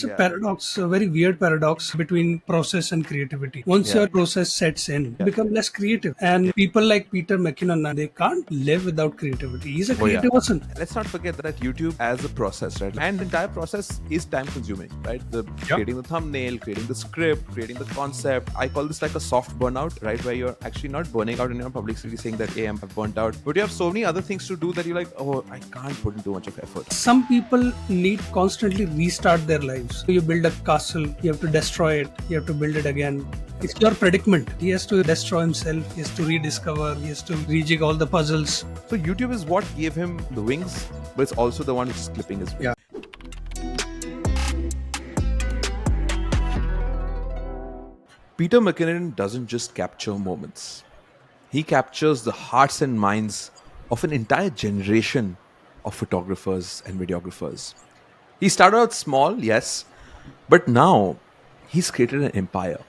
It's a paradox, a very weird paradox between process and creativity. Once your process sets in, you become less creative. And people like Peter McKinnon, they can't live without creativity. He's a creative person. Let's not forget that YouTube as a process, right? And the entire process is time consuming, right? Creating the thumbnail, creating the script, creating the concept. I call this like a soft burnout, right? Where you're actually not burning out in your publicity saying that, hey, I'm burnt out. But you have so many other things to do that you're like, oh, I can't put in too much of effort. Some people need constantly restart their lives. You build a castle, you have to destroy it, you have to build it again. It's your predicament. He has to destroy himself, he has to rediscover, he has to rejig all the puzzles. So YouTube is what gave him the wings, but it's also the one which is clipping his wings. Peter McKinnon doesn't just capture moments. He captures the hearts and minds of an entire generation of photographers and videographers. He started out small, yes, but now he's created an empire.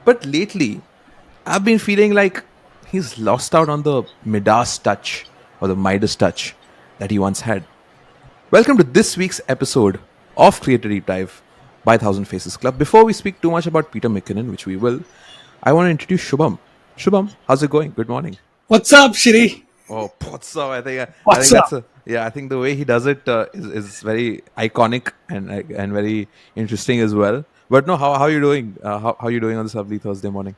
But lately, I've been feeling like he's lost out on the Midas touch or the Midas touch that he once had. Welcome to this week's episode of Creator Deep Dive by Thousand Faces Club. Before we speak too much about Peter McKinnon, which we will, I want to introduce Shubham. Shubham, how's it going? Good morning. What's up, Shri? Oh, what's up? I think that's I think the way he does it is very iconic and very interesting as well. But no, how are you doing? How are you doing on this lovely Thursday morning?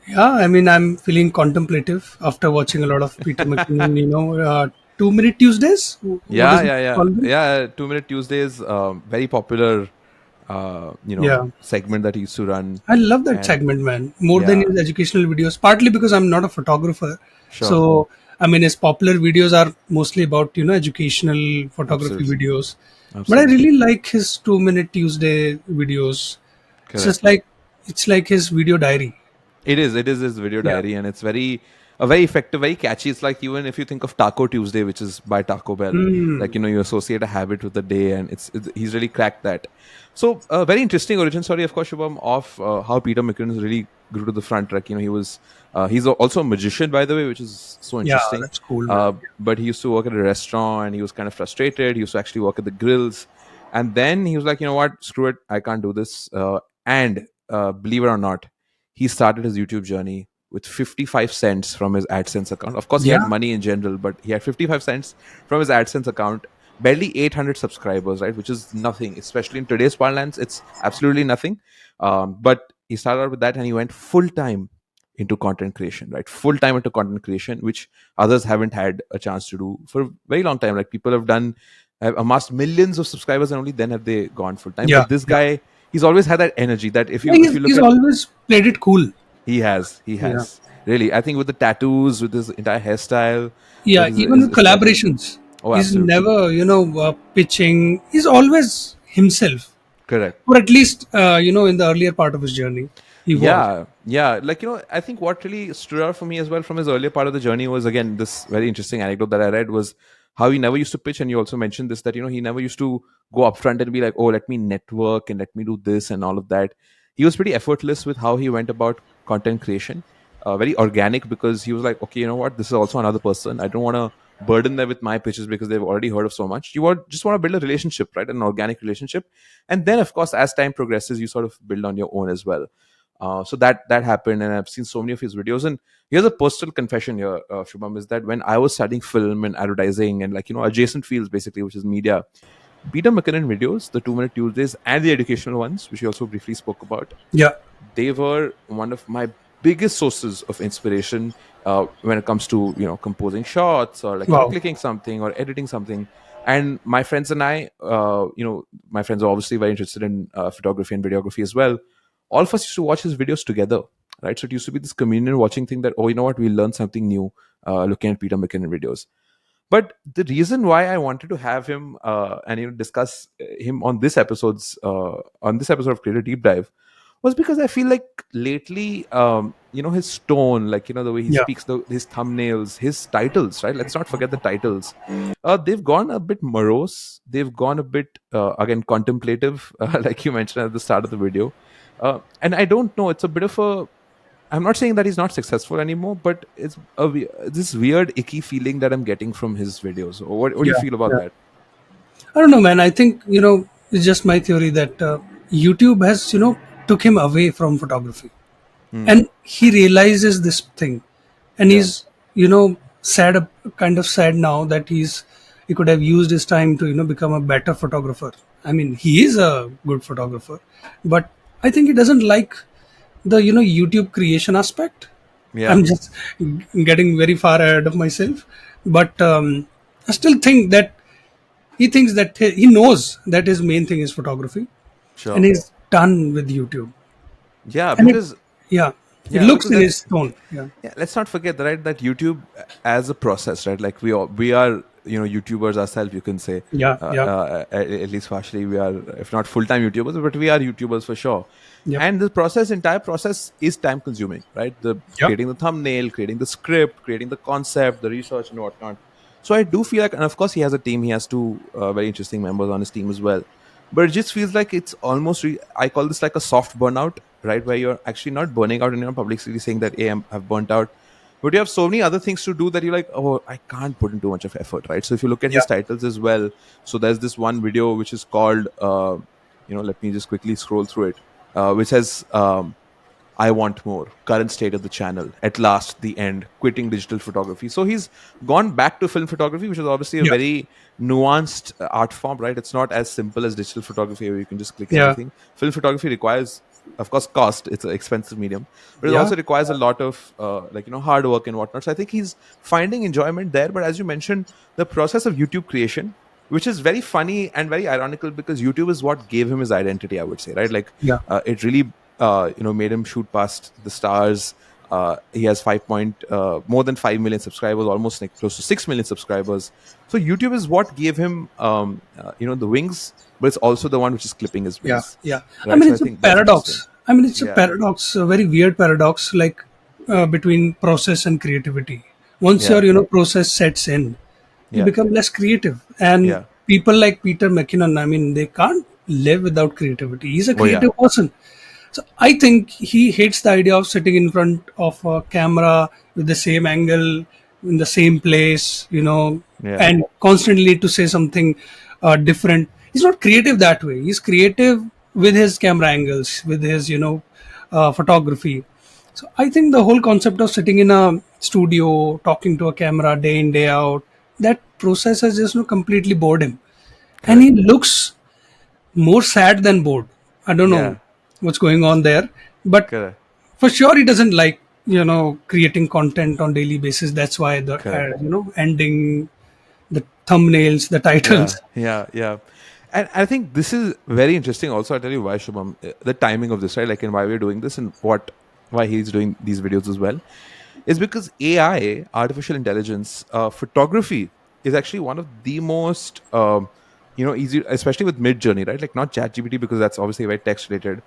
Yeah, I mean, I'm feeling contemplative after watching a lot of Peter McKinnon, 2 Minute Tuesdays? Yeah. 2 Minute Tuesdays, very popular, segment that he used to run. I love that segment, man. More than his educational videos, partly because I'm not a photographer. Sure. So, I mean, his popular videos are mostly about, educational photography videos. But I really like his 2 Minute Tuesday videos. Correct. It's just like his video diary. It is his video diary, and it's very effective, very catchy. It's like even if you think of Taco Tuesday, which is by Taco Bell, like, you associate a habit with the day, and he's really cracked that. So very interesting origin story, of course, Shubham, of how Peter McKinnon really grew to the front. Like, he was he's also a magician, by the way, which is so interesting. Yeah, that's cool. But he used to work at a restaurant, and he was kind of frustrated. He used to actually work at the grills, and then he was like, you know what, screw it, I can't do this. And believe it or not, he started his YouTube journey with 55 cents from his AdSense account. Of course, he had money in general, but he had 55 cents from his AdSense account, barely 800 subscribers, right? Which is nothing, especially in today's parlance. It's absolutely nothing. But he started out with that, and he went full-time into content creation, right? Full-time into content creation, which others haven't had a chance to do for a very long time. Like, people have amassed millions of subscribers, and only then have they gone full-time. But this guy, he's always had that energy that if you look he's always played it cool. He has. Really, I think with the tattoos, with his entire hairstyle. Yeah, even with collaborations. He's never, pitching. He's always himself. Correct. Or at least, in the earlier part of his journey. Yeah. Like, I think what really stood out for me as well from his earlier part of the journey was, again, this very interesting anecdote that I read was how he never used to pitch. And you also mentioned this, that, he never used to go up front and be like, oh, let me network and let me do this and all of that. He was pretty effortless with how he went about content creation. Very organic, because he was like, okay, you know what, this is also another person. I don't want to burden them with my pitches because they've already heard of so much. You just want to build a relationship, right? An organic relationship. And then, of course, as time progresses, you sort of build on your own as well. So that happened, and I've seen so many of his videos. And here's a personal confession here, Shubham, is that when I was studying film and advertising and adjacent fields, basically, which is media, Peter McKinnon videos, the 2 Minute Tuesdays and the educational ones, which we also briefly spoke about, they were one of my biggest sources of inspiration when it comes to composing shots or clicking something or editing something. And my friends and I, my friends are obviously very interested in photography and videography as well. All of us used to watch his videos together, right? So it used to be this communal watching thing that, oh, you know what, we learned something new looking at Peter McKinnon videos. But the reason why I wanted to have him and discuss him on this episode of Creator Deep Dive was because I feel like lately, his tone, the way he speaks, his thumbnails, his titles, right? Let's not forget the titles. They've gone a bit morose. They've gone a bit, again, contemplative, like you mentioned at the start of the video. And I don't know, it's a bit of I'm not saying that he's not successful anymore, but it's this weird, icky feeling that I'm getting from his videos. What do you feel about that? I don't know, man. I think, it's just my theory that YouTube has, took him away from photography, Hmm. and he realizes this thing, and Yeah. he's, sad, kind of sad now that he could have used his time to, become a better photographer. I mean, he is a good photographer, but I think he doesn't like the, YouTube creation aspect. Yeah. I'm just getting very far ahead of myself, but I still think that he thinks that he knows that his main thing is photography, and Sure. he's done with YouTube. Yeah, And it, because yeah, it yeah, looks because in his let's tone. Yeah, yeah, let's not forget that, right, that YouTube as a process, right? Like we are YouTubers ourselves, you can say, yeah, yeah, at least partially we are, if not full time YouTubers, but we are YouTubers for sure. yep, And the entire process is time consuming, right? The yep, creating the thumbnail, creating the script, creating the concept, the research and whatnot. So I do feel like, and of course he has a team, he has two very interesting members on his team as well. But it just feels like it's almost, I call this like a soft burnout, right? Where you're actually not burning out and you're not publicly saying that, hey, I've burnt out. But you have so many other things to do that you're like, oh, I can't put in too much of effort, right? So if you look at yeah, his titles as well, so there's this one video which is called, let me just quickly scroll through it, which says, I want more. Current state of the channel. At last, the end. Quitting digital photography. So he's gone back to film photography, which is obviously a yeah, very nuanced art form, right? It's not as simple as digital photography where you can just click yeah, everything. Film photography requires, of course, cost. It's an expensive medium, but it yeah, also requires a lot of hard work and whatnot. So I think he's finding enjoyment there. But as you mentioned, the process of YouTube creation, which is very funny and very ironical because YouTube is what gave him his identity, I would say, right? Like yeah, it really made him shoot past the stars. He has more than 5 million subscribers, almost like close to 6 million subscribers. So YouTube is what gave him the wings, but it's also the one which is clipping his yeah, wings, yeah. I right? mean, So I it's a think that's interesting. paradox. I mean, it's a Yeah, paradox, a very weird paradox, like between process and creativity. Once yeah, your, process sets in, you yeah, become less creative. And yeah. people like Peter McKinnon, I mean, they can't live without creativity. He's a Oh yeah, creative person. So I think he hates the idea of sitting in front of a camera with the same angle, in the same place, yeah, and constantly need to say something different. He's not creative that way. He's creative with his camera angles, with his, photography. So I think the whole concept of sitting in a studio, talking to a camera day in, day out, that process has just, completely bored him. And he correct. looks more sad than bored. I don't know Yeah, what's going on there, but correct, for sure he doesn't like, creating content on daily basis. That's why the correct. ending, the thumbnails, the Yeah, titles. yeah, yeah. And I think this is very interesting also. I'll tell you why, Shubham, the timing of this, right? Like, and why we're doing this and why he's doing these videos as well, is because AI, artificial intelligence, photography is actually one of the most, easy, especially with Mid Journey, right? Like, not ChatGPT because that's obviously very text related.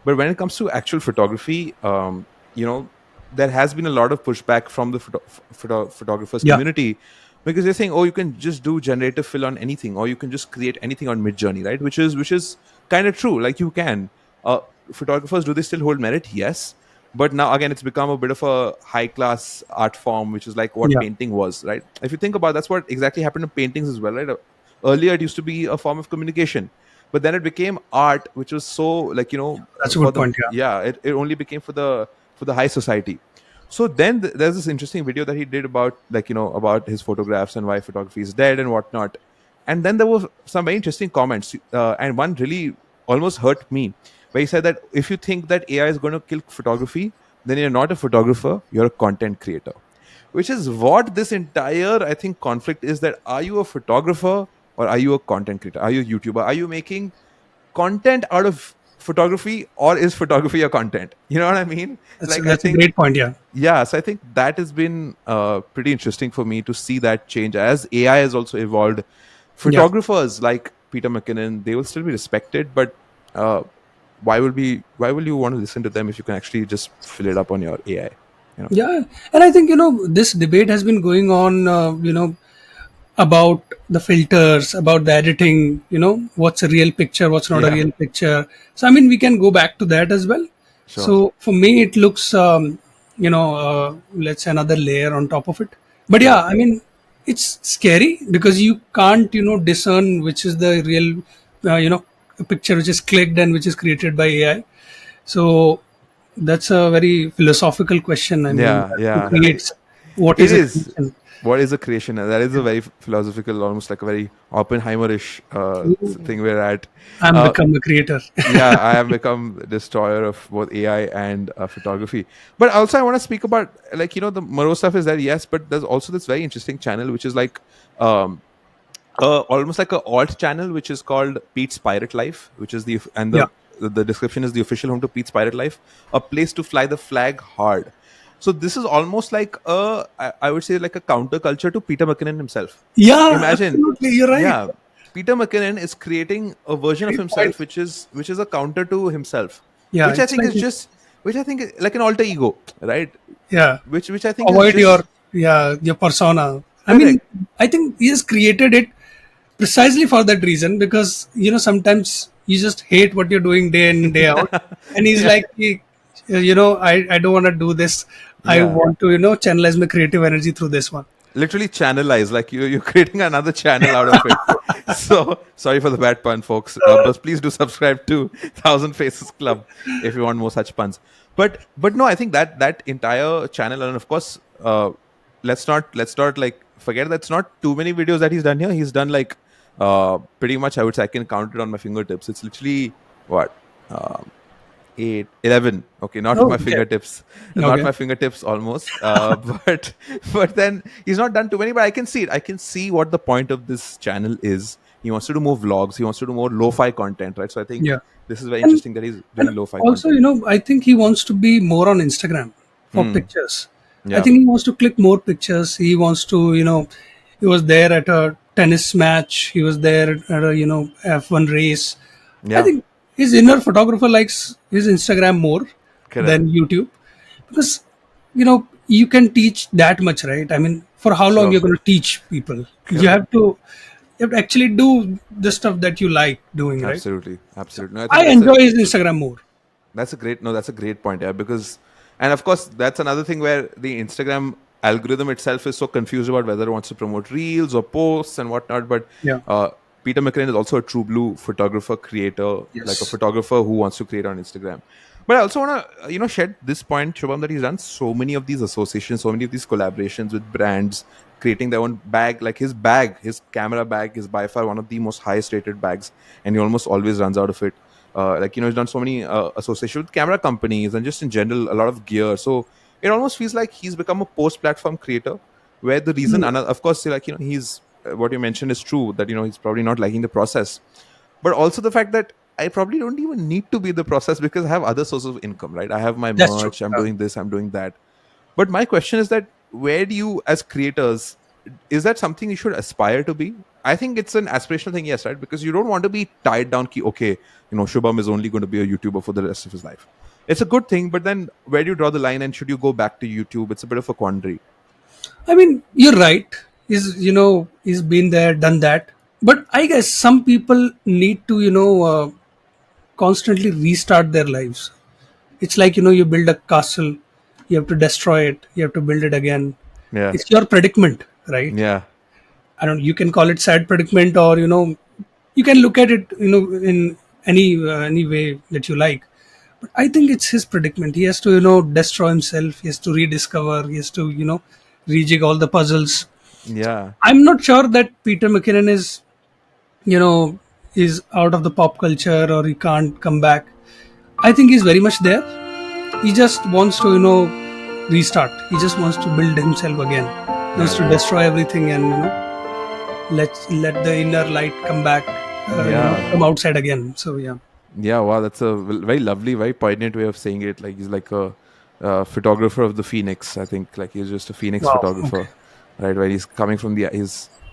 But when it comes to actual photography, you know, there has been a lot of pushback from the photographers Yeah, community because they're saying, oh, you can just do generative fill on anything, or you can just create anything on Mid Journey, right? Which is kind of true. Like you can. Uh, Photographers, do they still hold merit? Yes, but now again it's become a bit of a high class art form, which is like what yeah, painting was, right? If you think about, that's what exactly happened to paintings as well, right? Earlier it used to be a form of communication, but then it became art, which was so, like, that's a for good the, point. Yeah, yeah, it only became for the high society. So then there's this interesting video that he did about, like, about his photographs and why photography is dead and whatnot. And then there were some very interesting comments, and one really almost hurt me, where he said that if you think that AI is going to kill photography, then you're not a photographer, you're a content creator. Which is what this entire, I think, conflict is, that are you a photographer or are you a content creator? Are you a YouTuber? Are you making content out of photography, or is photography a content? You know what I mean? that's Like, I that's a think, great point. Yeah, yeah, so I think that has been pretty interesting for me to see that change as AI has also evolved. yeah. Photographers like Peter McKinnon, they will still be respected, but uh, why will you want to listen to them if you can actually just fill it up on your AI? You know? Yeah, and I think, this debate has been going on, about the filters, about the editing, what's a real picture, what's not a Yeah, real picture. So I mean, we can go back to that as well. sure. So for me, it looks, let's say another layer on top of it. But Yeah, yeah, I mean, it's scary because you can't, discern which is the real, a picture which is clicked and which is created by AI. So that's a very philosophical question. I mean, Yeah, who yeah. creates, what It is a is. creation? What is a creation? That is a very philosophical, almost like a very Oppenheimerish thing we're at. I'm Uh, become a creator. yeah, I have become the destroyer of both AI and photography. But also, I want to speak about, like, the Moro stuff is there, yes, but there's also this very interesting channel which is like um, almost like a alt channel which is called Pete's Pirate Life, which is Yeah. the description is the official home to Pete's Pirate Life, a place to fly the flag hard. So this is almost like I would say like a counterculture to Peter McKinnon himself. Yeah, Imagine, absolutely. You're right. yeah, Peter McKinnon is creating a version of Great point. himself which is a counter to himself, Yeah, which I it's think like, is just which I think is like an alter ego, right? yeah, Which I think is avoid your, just yeah, your persona. I mean, correct. I think he has created it precisely for that reason, because sometimes you just hate what you're doing day in and day out, and he's Yeah, like, I don't want to do this. I yeah. want to channelize my creative energy through this one. Literally channelize, like you're creating another channel out of it. So sorry for the bad pun, folks, but please do subscribe to Thousand Faces Club if you want more such puns. But no, I think that entire channel, and of course, let's not like forget that's not too many videos that he's done here. He's done like pretty much, I would say, I can count it on my fingertips. It's literally what, um, 8, 11. Okay, not Oh, my okay. fingertips, not Okay. my fingertips almost. But then he's not done too many. But I can see it. I can see what the point of this channel is. He wants to do more vlogs. He wants to do more lo-fi content, right? So I think Yeah. this is very And interesting that he's and doing lo-fi also, content. I think he wants to be more on Instagram for Hmm. pictures. I Yeah. think he wants to click more pictures. He wants to, he was there at a tennis match. He was there at a, F1 race. I Yeah. think his inner photographer likes his Instagram more Correct. than YouTube, because, you can teach that much, right? I mean, for how long Sure. you're going to teach people? Correct. You have to actually do the stuff that you like doing, right? Absolutely. So Absolutely. No, I think I that's a enjoy his Instagram more. That's a great no, that's a great point, yeah. Because and of course that's another thing where the Instagram algorithm itself is so confused about whether it wants to promote reels or posts and whatnot. But Yeah. uh, Peter McKinnon is also a true blue photographer, creator, like a Yes. photographer who wants to create on Instagram. But I also want to shed this point, Shubham, that he's done so many of these associations, so many of these collaborations with brands, creating their own bag. Like his camera bag is by far one of the most highest rated bags, and he almost always runs out of it. He's done so many associations with camera companies and just in general a lot of gear. So it almost feels like he's become a post-platform creator, where the reason, Mm. and of course, he's what you mentioned is true, that he's probably not liking the process, but also the fact that I probably don't even need to be the process because I have other sources of income, right? I have my That's true. merch, I'm doing this, I'm doing that. But my question is that where do you, as creators, is that something you should aspire to be? I think it's an aspirational thing, yes, right? Because you don't want to be tied down. Okay, Shubham is only going to be a YouTuber for the rest of his life. It's a good thing, but then where do you draw the line? And should you go back to YouTube? It's a bit of a quandary. I mean, you're right. He's been there, done that. But I guess some people need to, constantly restart their lives. It's like, you build a castle, you have to destroy it, you have to build it again. Yeah, It's your predicament, right? yeah, I don't. You can call it sad predicament, or you can look at it, in any way that you like. But I think it's his predicament. He has to, destroy himself. He has to rediscover. He has to, rejig all the puzzles. yeah, I'm not sure that Peter McKinnon you know, is out of the pop culture or he can't come back. I think he's very much there. He just wants to, restart. He just wants to build himself again. He wants yeah, to destroy everything and let the inner light come back, yeah. come outside again. So yeah. Yeah, wow, that's a very lovely, very poignant way of saying it. Like he's like a photographer of the phoenix. I think like he's just a phoenix Wow. Okay. photographer, right? Where he's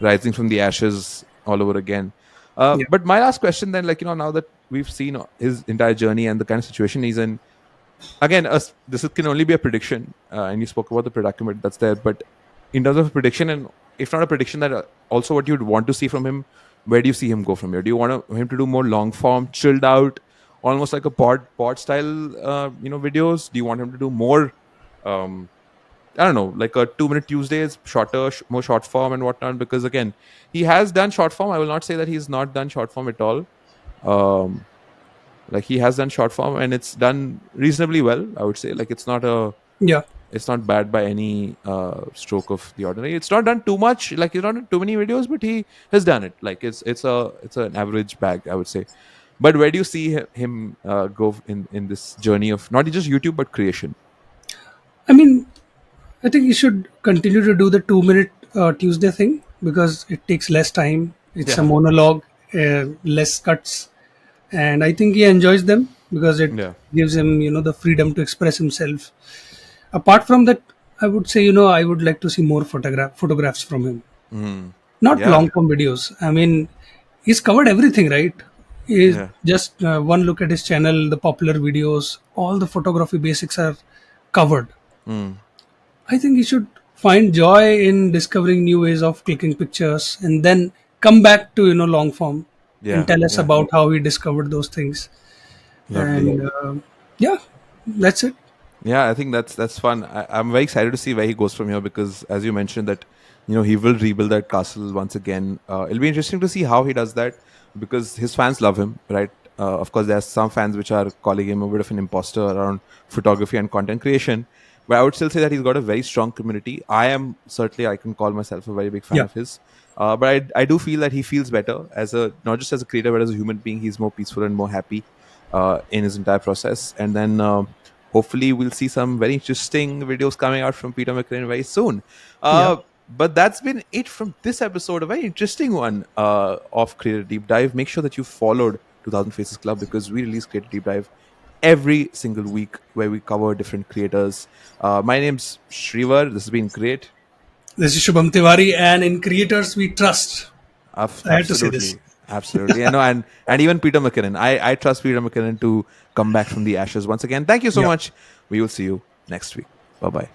rising from the ashes all over again. Yeah. But my last question then, like now that we've seen his entire journey and the kind of situation he's in, again, can only be a prediction. And you spoke about the predicament that's there, but in terms of a prediction, and if not a prediction, that also what you'd want to see from him, where do you see him go from here? Do you want him to do more long form, chilled out, almost like a pod style, videos? Do you want him to do more? Um, I don't know, like a 2 minute Tuesdays, shorter, more short form and whatnot. Because again, he has done short form. I will not say that he's not done short form at all. Um, like he has done short form and it's done reasonably well. I would say like Yeah. it's not bad by any stroke of the ordinary. It's not done too much. Like he's not done too many videos, but he has done it. Like it's an average bag, I would say. But where do you see him go in this journey of not just YouTube but creation? I mean, I think you should continue to do the 2 minute Tuesday thing because it takes less time. It's a Yeah, monologue, less cuts, and I think he enjoys them because it yeah, gives him, the freedom to express himself. Apart from that, I would say, I would like to see more photographs from him, mm. not Yeah, long form videos. I mean, he's covered everything, right? He's yeah. just one look at his channel, the popular videos, all the photography basics are covered. Mm. I think he should find joy in discovering new ways of clicking pictures and then come back to long form and Yeah, tell us yeah. about how he discovered those things. Lovely. And yeah, that's it. Yeah, I think that's fun. I'm very excited to see where he goes from here because, as you mentioned, that he will rebuild that castle once again. It'll be interesting to see how he does that because his fans love him, right? Of course, there's some fans which are calling him a bit of an imposter around photography and content creation, but I would still say that he's got a very strong community. I can call myself a very big fan Yeah, of his. But I do feel that he feels better as a not just as a creator but as a human being. He's more peaceful and more happy in his entire process, and then. Hopefully, we'll see some very interesting videos coming out from Peter McKinnon very soon. yeah. But that's been it from this episode, a very interesting one of Creator Deep Dive. Make sure that you followed 2000 Faces Club because we release Creator Deep Dive every single week where we cover different creators. My name's Shrivar. This has been great. This is Shubham Tiwari, and in creators we trust. I had to say this. Absolutely. Absolutely. I know, and even Peter McKinnon. I trust Peter McKinnon to come back from the ashes once again. Thank you so Yeah. much. We will see you next week. Bye bye.